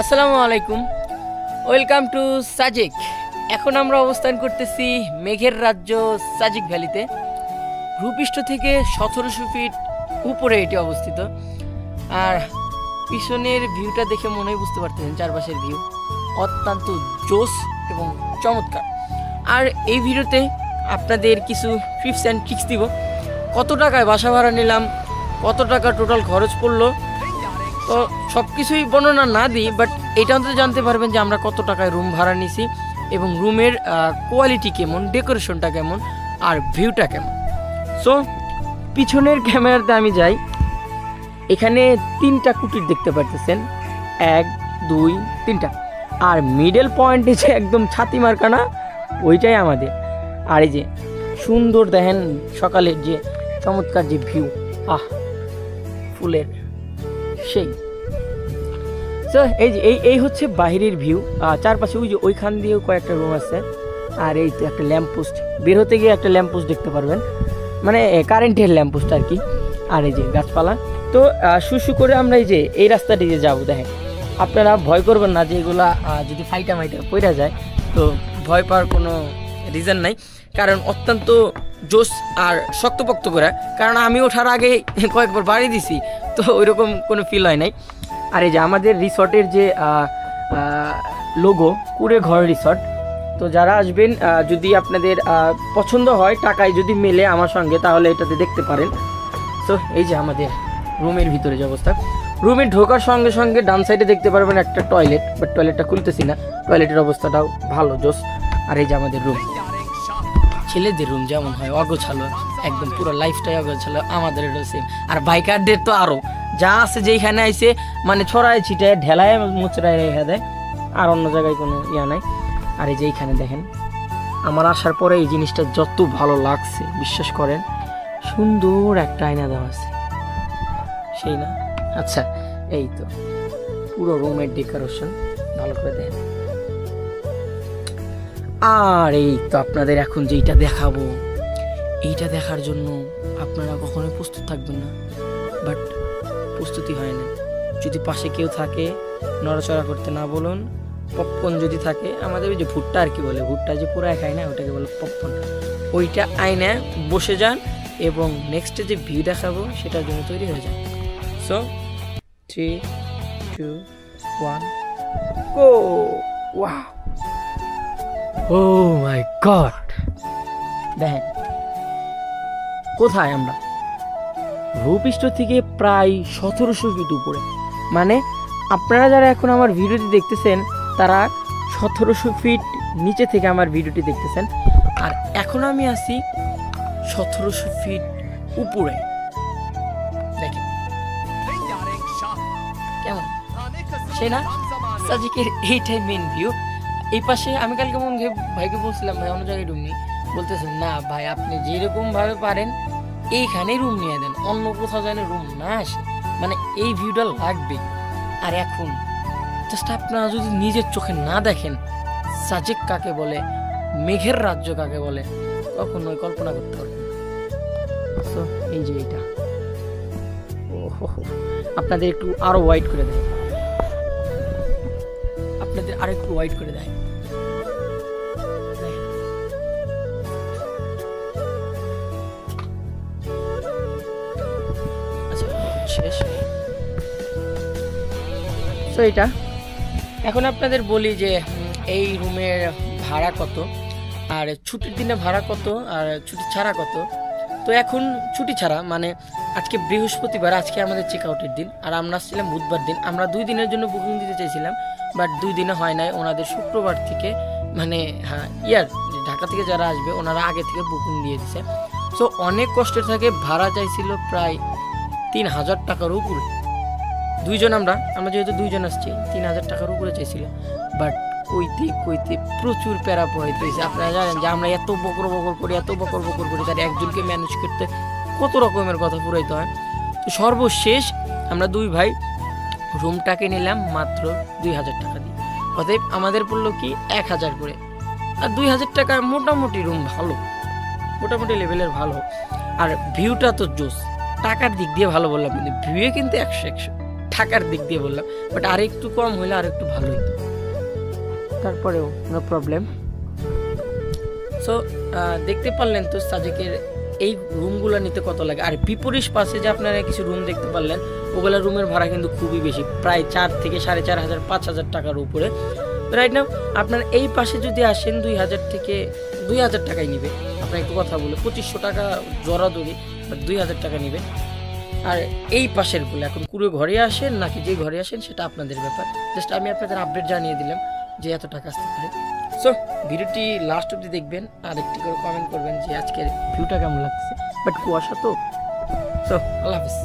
আসসালামু আলাইকুম, welcome to Sajek. এখন আমরা অবস্থান করতেছি মেঘের রাজ্য সাজেক ভ্যালিতে। ভূপৃষ্ঠ থেকে 1700 ফিট উপরে এটি অবস্থিত। আর পিছনের ভিউটা দেখে মনেই বুঝতে পারতেছেন চারপাশের ভিউ অত্যন্ত জোস এবং চমৎকার। আর এই ভিডিওতে আপনাদের কিছু টিপস অ্যান্ড ট্রিক্স দিব। কত টাকায় বাসা ভাড়া নিলাম, কত টাকা টোটাল খরচ পড়লো, তো সব কিছুই বর্ণনা না দিই, বাট এটা অন্তত জানতে পারবেন যে আমরা কত টাকায় রুম ভাড়া নিছি এবং রুমের কোয়ালিটি কেমন, ডেকোরেশনটা কেমন, আর ভিউটা কেমন। সো পিছনের ক্যামেরাতে আমি যাই। এখানে 3টা কুটির দেখতে পারতেছেন, 1 2 3টা। আর মিডল পয়েন্টে যে একদম ছাতি মার্কানা ওইটাই আমাদের। আর এই যে সুন্দর দেখেন সকালের যে চমৎকার যে ভিউ, ফুলের সেই। তো এই যে এই হচ্ছে বাহিরের ভিউ। চারপাশে ওই যে ওইখান দিয়েও কয়েকটা রুম আছে। আর এই তো একটা ল্যাম্প পোস্ট, বের হতে গিয়ে একটা ল্যাম্প পোস্ট দেখতে পারবেন, মানে কারেন্টের ল্যাম্প পোস্ট আর কি। আর এই যে গাছপালা। তো শুশু করে আমরা এই যে এই রাস্তা দিয়ে যাবো। দেখেন আপনারা ভয় করবেন না যে এগুলা যদি ফাইটা মাইটা পড়া যায়, তো ভয় পাওয়ার কোনো রিজন নাই, কারণ অত্যন্ত জোস আর শক্তপোক্ত করে। কারণ আমি ওঠার আগে কয়েকবার বাড়ি দিছি, তো ওইরকম কোনো ফিল হয় নাই। আর এই যে আমাদের রিসর্টের যে লোগো, কুড়ে ঘর রিসর্ট। তো যারা আসবেন, যদি আপনাদের পছন্দ হয়, টাকায় যদি মেলে আমার সঙ্গে, তাহলে এটাতে দেখতে পারেন। তো এই যে আমাদের রুমের ভিতরে যে অবস্থা, রুমে ঢোকার সঙ্গে সঙ্গে ডান সাইডে দেখতে পারবেন একটা টয়লেট, বাট টয়লেটটা খুলতেছি না, টয়লেটের অবস্থাটাও ভালো জোস। আর এই যে আমাদের রুম, ছেলেদের রুম যেমন হয় অগোছালো, একদম পুরো লাইফটাই অগোছালো, আমাদের এটা সেম। আর বাইকারদের তো আরও যা আছে, যেইখানে আইসে মানে ছড়ায় ছিটায় ঢেলায় মুচড়ায় রেখে দেয়, আর অন্য জায়গায় কোনো ইয়া নাই। আর এই যে এইখানে দেখেন, আমার আসার পরে এই জিনিসটা যত ভালো লাগছে বিশ্বাস করেন, সুন্দর একটা আয়না দেওয়া আছে, সেই না? আচ্ছা, এই তো পুরো রুমের ডেকোরেশন ভালো করে দেখেন। আর এই তো আপনাদের এখন যেইটা দেখাবো, এইটা দেখার জন্য আপনারা কখনোই প্রস্তুত থাকবেন না, বাট প্রস্তুতি হয় না। যদি পাশে কেউ থাকে, নড়াচড়া করতে না বলুন। পপকর্ন যদি থাকে, আমাদের ওই যে ভুট্টা আর কি বলে, ভুট্টা যে পুরো খায় না, ওটাকে বলে পপকর্ন, ওইটা আয়না বসে যান এবং নেক্সটে যে ভিউ দেখাবো সেটার জন্য তৈরি হয়ে যান। সো 3 2 1 গো! ওয়াও, ও মাই গড! দেখেন কোথায় আমরা, ভূপৃষ্ঠ থেকে প্রায় 1700 ফিট উপরে। মানে আপনারা যারা এখন আমার ভিডিওটি দেখতেছেন, তারা 1700 ফিট নিচে থেকে আমার ভিডিওটি দেখতেছেন। আর এখন আমি আছি 1700 ফিট উপরে। দেখেন কেমন, সেই না? সাজেকের এইটাই মেন ভিউ। এই পাশে আমি কালকে ভাইকে বলছিলাম, ভাই অন্য জায়গায় রুম নিই, বলতেছেন না ভাই, আপনি যেরকম ভাবে পারেন এইখানেই রুম নিয়ে দেন, অন্য কোথাও যেন রুম না আসে, মানে এই ভিউটা লাগবে। আর এখন জাস্ট আপনারা যদি নিজের চোখে না দেখেন সাজেক কাকে বলে, মেঘের রাজ্য কাকে বলে, কখনোই কল্পনা করতে পারবেন। তো এই যে এইটা, আপনাদের একটু আরো ওয়াইড করে দেয়, আপনাদের আরো একটু ওয়াইড করে দেয়। আচ্ছা শেষ। তো এটা এখন আপনাদের বলি যে এই রুমের ভাড়া কত, আর ছুটির দিনে ভাড়া কত, আর ছুটি ছাড়া কত। তো এখন ছুটি ছাড়া, মানে আজকে বৃহস্পতিবার, আজকে আমাদের চেক আউটের দিন, আর আমরা আসছিলাম বুধবার দিন। আমরা 2 দিনের জন্য বুকিং দিতে চাইছিলাম, বাট 2 দিনে হয় নাই। ওনাদের শুক্রবার থেকে, মানে ঢাকা থেকে যারা আসবে ওনারা আগে থেকে বুকিং দিয়ে দিছে। সো অনেক কষ্টের থাকে, ভাড়া চাইছিল প্রায় 3000 টাকার উপরে। দুইজন আমরা যেহেতু 2 জন আসছি, 3000 টাকার উপরে চাইছিল। বাট কইতে প্রচুর প্যারা পোহাইতে হয়েছে। আপনারা জানেন যে আমরা এত বকর করি, তার একজনকে ম্যানেজ করতে কত রকমের কথা পুরাইতে হয়। তো সর্বশেষ আমরা 2 ভাই রুমটাকে নিলাম মাত্র 2000 টাকা দিয়ে। অতএব আমাদের পড়লো কি 1000 করে। আর 2000 টাকা মোটামুটি রুম ভালো, মোটামুটি লেভেলের ভালো। আর ভিউটা তো জোস, টাকার দিক দিয়ে ভালো বললাম, কিন্তু ভিউয়ে কিন্তু 100 টাকার দিক দিয়ে বললাম, বাট আর একটু কম হলে আর একটু ভালো হতো, তারপরেও নো প্রবলেম। সো দেখতে পারলেন তো সাজেকের এই রুমগুলো নিতে কত লাগে। আর বিপরীত পাশে যে আপনারা কিছু রুম দেখতে পারলেন, ওগুলা রুমের ভাড়া কিন্তু খুবই বেশি, প্রায় 4 থেকে 4,500 5,000 টাকার উপরে। রাইট নাও আপনার এই পাশে যদি আসেন 2,000 থেকে 2,000 টাকাই নিবে, আপনার একটু কথা বলে 2500 টাকা জোরাদুরি, বাট 2,000 টাকা নিবে। আর এই পাশেরগুলো এখন পুরো ঘরে আসেন নাকি যে ঘরে আসেন সেটা আপনাদের ব্যাপার, জাস্ট আমি আপনাদের আপডেট জানিয়ে দিলাম যে এত টাকা আসতে পারে। সো ভিডিওটি লাস্ট অবধি দেখবেন, আর একটি করে কমেন্ট করবেন যে আজকের ভিউটা কেমন লাগছে, বাট কুয়াশা তো। সো আল্লাহ হাফিজ।